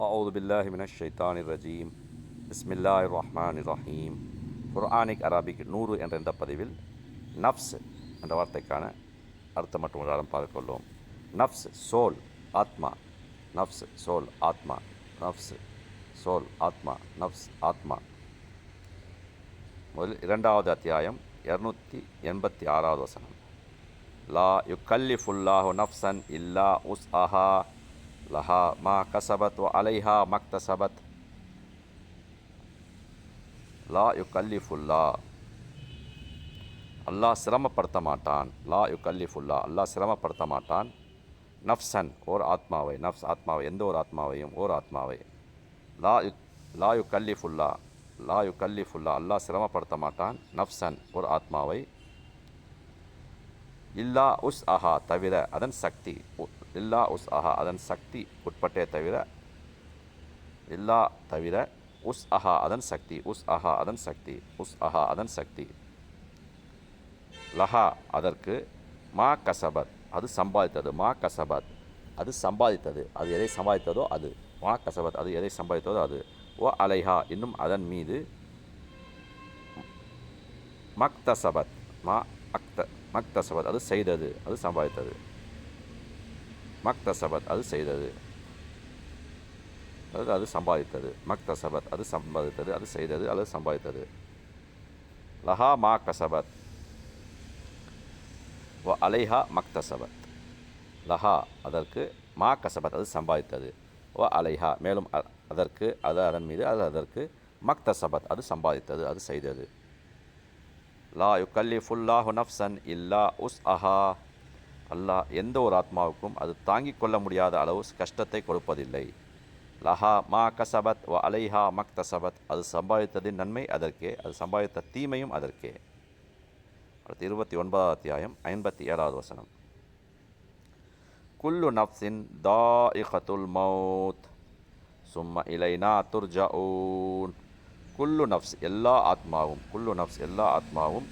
அவுது பில்லாஹி மினஷ் ஷைத்தானிர் ரஜீம். பிஸ்மில்லாஹிர் ரஹ்மானிர் ரஹீம். குர்ஆனிக் அரபிக் 100 என்ற இந்த பதிவில் நஃப்ஸ் என்ற வார்த்தைக்கான அர்த்தம் மற்றும் உதாரணம் பார்த்துக்கொள்வோம். நஃப்ஸ் சோல், ஆத்மா. நஃப்ஸ் சோல், ஆத்மா. நஃப்ஸ் சோல், ஆத்மா. நஃப்ஸ் ஆத்மா. முதல் 2வது அத்தியாயம் 286வது வசனம். லா யுக்கல்லிஃபுல்லாஹு நஃப்சன் இல்லா உஸ்அஹா லஹா மா கசபத் வ அலைஹா மக்தசபத். லா யுக்கல்லிஃபுல்லா, அல்லாஹ் சிரமப்படுத்த மாட்டான். லா யுக்கல்லிஃபுல்லா, அல்லாஹ் சிரமப்படுத்த மாட்டான். நஃப்சன், ஓர் ஆத்மாவை. நஃப்ஸ் ஆத்மாவை, எந்த ஒரு ஆத்மாவையும், ஓர் ஆத்மாவை. லா யுக்கல்லிஃபுல்லா, லா யுக்கல்லிஃபுல்லா, அல்லாஹ் சிரமப்படுத்த மாட்டான். நஃப்சன், ஒரு ஆத்மாவை. இல்லா உஸ் அஹா, தவிர அதன் சக்தி. இல்லா உஸ் அஹா, அதன் சக்தி உட்பட்டே தவிர. இல்லா தவிர, உஸ் அஹா அதன் சக்தி. உஸ் அஹா அதன் சக்தி. உஸ் அஹா அதன் சக்தி. லஹா அதற்கு. மா கசபத், அது சம்பாதித்தது. மா கசபத், அது சம்பாதித்தது. அது எதை சம்பாதித்ததோ அது. மா கசபத், அது எதை சம்பாதித்ததோ அது. ஓ அலைஹா, இன்னும் அதன் மீது. மக்தசபத், மக்தசபத், அது செய்தது, அது சம்பாதித்தது. மக்தசபத், அது செய்தது, அது சம்பாதித்தது. மக்தசபத், அது சம்பாதித்தது, அது செய்தது, அது சம்பாதித்தது. லஹா மா கசபத் வ அலைஹா மக்தசபத். லஹா அதற்கு. மா கசபத், அது சம்பாதித்தது. வ அலைஹா மேலும் அதற்கு, அது அதன் மீது, அது அதற்கு. மக்தசபத், அது சம்பாதித்தது, அது செய்தது. லா யுக்கல்லிஃபுல்லாஹு நஃப்சன் இல்லா உஸ் அஹா. அல்லாஹ் எந்த ஒரு ஆத்மாவுக்கும் அது தாங்கிக் கொள்ள முடியாத அளவு கஷ்டத்தை கொடுப்பதில்லை. லஹா மா கசபத் வ அலைஹா மக்தசபத், அது சம்பாதித்ததின் நன்மை அதற்கே, அது சம்பாதித்த தீமையும் அதற்கே. அடுத்து 29வது அத்தியாயம் 57வது வசனம். குல்லு நஃப்ஸின் தாஇகத்துல் மௌத் சும்ம இலைனா துர்ஜஊன். குல்லு நஃப்ஸ், எல்லா ஆத்மாவும். குல்லு நஃப்ஸ், எல்லா ஆத்மாவும்.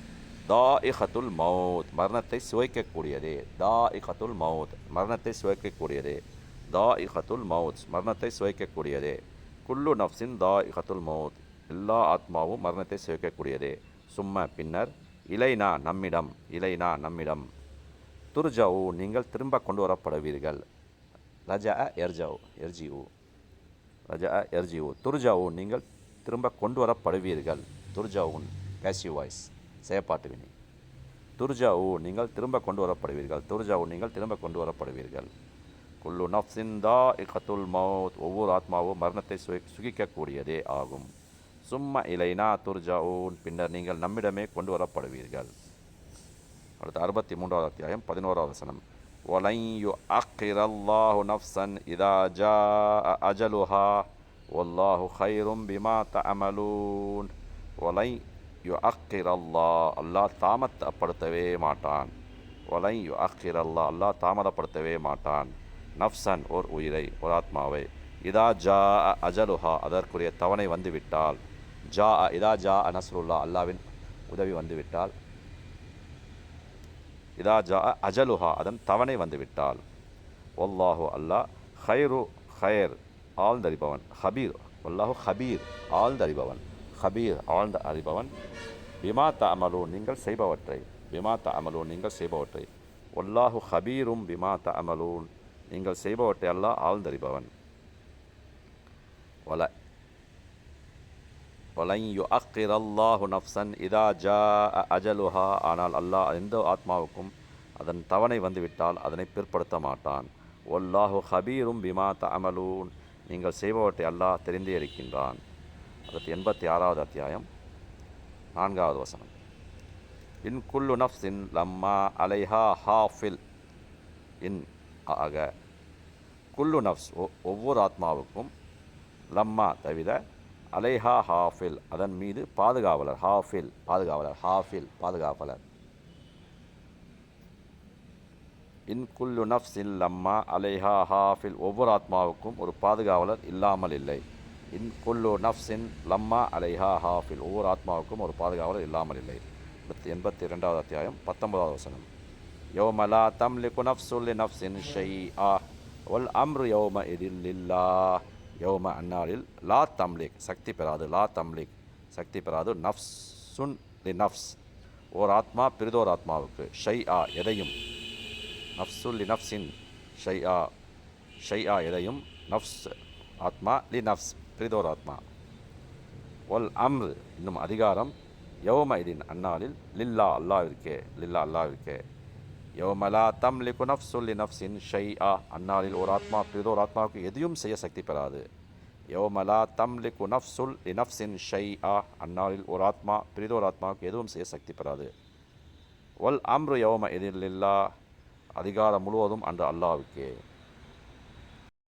தாஇகத்துல் மௌத், மரணத்தை சுவைக்கக்கூடியதே. தாஇகத்துல் மௌத், மரணத்தை சுவைக்கக்கூடியதே. தாஇகத்துல் மௌத், மரணத்தை சுவைக்கக்கூடியதே. குல்லு நஃப்ஸின் தாஇகத்துல் மௌத், எல்லா ஆத்மாவும் மரணத்தை சுவைக்கக்கூடியதே. சும்ம பின்னர். இலைனா நம்மிடம். இலைனா நம்மிடம். துர்ஜவு, நீங்கள் திரும்ப கொண்டு வரப்படுவீர்கள். ரஜா எர்ஜவு, எர்ஜிவு. ரஜா எர்ஜிவு. துர்ஜவு, நீங்கள் திரும்ப கொண்டு வரப்படுவீர்கள். துர்ஜவுன் பேசிவ் வாய்ஸ், செயற்பாட்டு வினை. துர்ஜவு, நீங்கள் திரும்ப கொண்டு வரப்படுவீர்கள். துர்ஜவு, நீங்கள் திரும்ப கொண்டு வரப்படுவீர்கள். குல்லு நஃப்ஸின் தாஇகத்துல் மௌத், ஒவ்வொரு ஆத்மாவும் மரணத்தை சுகிக்கக்கூடியதே ஆகும். சும்ம இலைனா துர்ஜவுன், பின்னர் நீங்கள் நம்மிடமே கொண்டு வரப்படுவீர்கள். அடுத்து 63வது அத்தியாயம் 11வது வசனம். வலன் யுஅக்கிரல்லாஹு நஃப்ஸன் இதா ஜாஅ அஜலுஹா வல்லாஹு கைரும் பிமா தஅமலூன். வலன் யுஅக்கிரல்லாஹ், அல்லாஹ் தாமதப்படுத்தவே மாட்டான். வலன் யுஅக்கிரல்லாஹ், அல்லாஹ் தாமதப்படுத்தவே மாட்டான். நஃப்ஸன், ஓர் உயிரை, ஒரு ஆத்மாவை. இதா ஜாஅ அஜலுஹா, அதற்குரிய தவணை வந்துவிட்டால். இதா ஜா நஸ்ருல்லா, அல்லாவின் உதவி வந்துவிட்டால். இதா ஜா அஜலுஹா, அதன் தவணை வந்துவிட்டால். வல்லாஹு, அல்லாஹ். ஹைரு, ஹயர், ஆழ்ந்த அறிபவன். ஹபீர், வல்லாஹு ஹபீர், ஆழ்ந்த அறிபவன். ஹபீர், ஆழ்ந்த அறிபவன். பிமா தஅமலூன், நீங்கள் செய்பவற்றை. பிமா தஅமலூன், நீங்கள் செய்பவற்றை. வல்லாஹு ஹபீரும் பிமா தஅமலூன், நீங்கள் செய்பவற்றை அல்லாஹ் ஆழ்ந்தறிபவன். வலன் யுஅக்கிரல்லாஹு நஃப்ஸன் இதா ஜாஅ அஜலுஹா, ஆனால் அல்லாஹ் எந்த ஆத்மாவுக்கும் அதன் தவணை வந்துவிட்டால் அதனை பிற்படுத்த மாட்டான். வல்லாஹு ஹபீரும் பிமா தஅமலூன், நீங்கள் செய்பவற்றை அல்லாஹ் தெரிந்தே இருக்கின்றான். அடுத்து 86வது அத்தியாயம் 4வது வசனம். இன் குல்லு நஃப்ஸின் லம்மா அலைஹா ஹாஃபில். இன் ஆக. குல்லு நஃப்ஸ், ஒவ்வொரு ஆத்மாவுக்கும். லம்மா தவிர. அலைஹா ஹாஃபில், அதன் மீது பாதுகாவலர். ஹாஃபில், பாதுகாவலர். ஹாஃபில், பாதுகாவலர். இன் குல்லு நஃப்ஸின் லம்மா அலைஹா ஹாஃபில், ஒவ்வொரு ஆத்மாவுக்கும் ஒரு பாதுகாவலர் இல்லாமல் இல்லை. இன் குல்லு நஃப்ஸின் லம்மா அலைஹா ஹாஃபில், ஒவ்வொரு ஆத்மாவுக்கும் ஒரு பாதுகாவலர் இல்லாமல் இல்லை. 82வது அத்தியாயம் 19வது வசனம். யௌம லா தம்லிகு நஃப்ஸுன் லி நஃப்ஸின் ஷைஆ வல் அம்ரு யௌம இதின் லில்லாஹ். யௌம அந்நாளில் லா தம்லிக் சக்தி பெறாது, லா தம்லிக் சக்தி பெறாது, நஃப்ஸுன் லி நஃப்ஸ் ஓர் ஆத்மா பிரிதோர் ஆத்மாவுக்கு, ஷைஆ எதையும், நஃப்சுல் லி நஃப்ஸின் ஷைஆ ஷைஆ எதையும், நஃப்ஸ் ஆத்மா, லி நஃப்ஸ் பிரிதோர் ஆத்மா, ஒல் அம்ரு இன்னும் அதிகாரம், யௌம இதின் அந்நாளில் லில்லா அல்லாவிற்கே, லில்லா அல்லாவிற்கே, யௌமலா தம்லிகு நஃப்சுல் லி நஃப்ஸின் ஷைஆ அந்நாளில் ஒரு ஆத்மா பிரிதோர் ஆத்மாவுக்கு எதையும் செய்ய சக்தி பெறாது. யௌமலா தம்லிகு நஃப்சுல் லி நஃப்ஸின் ஷைஆ அந்நாளில் ஒரு ஆத்மா பிரிதோர் ஆத்மாவுக்கு எதுவும் செய்ய சக்தி பெறாது. வல் அம்ரு யௌம இதின் லில்லா அதிகாரம் முழுவதும் அன்று அல்லாவுக்கே.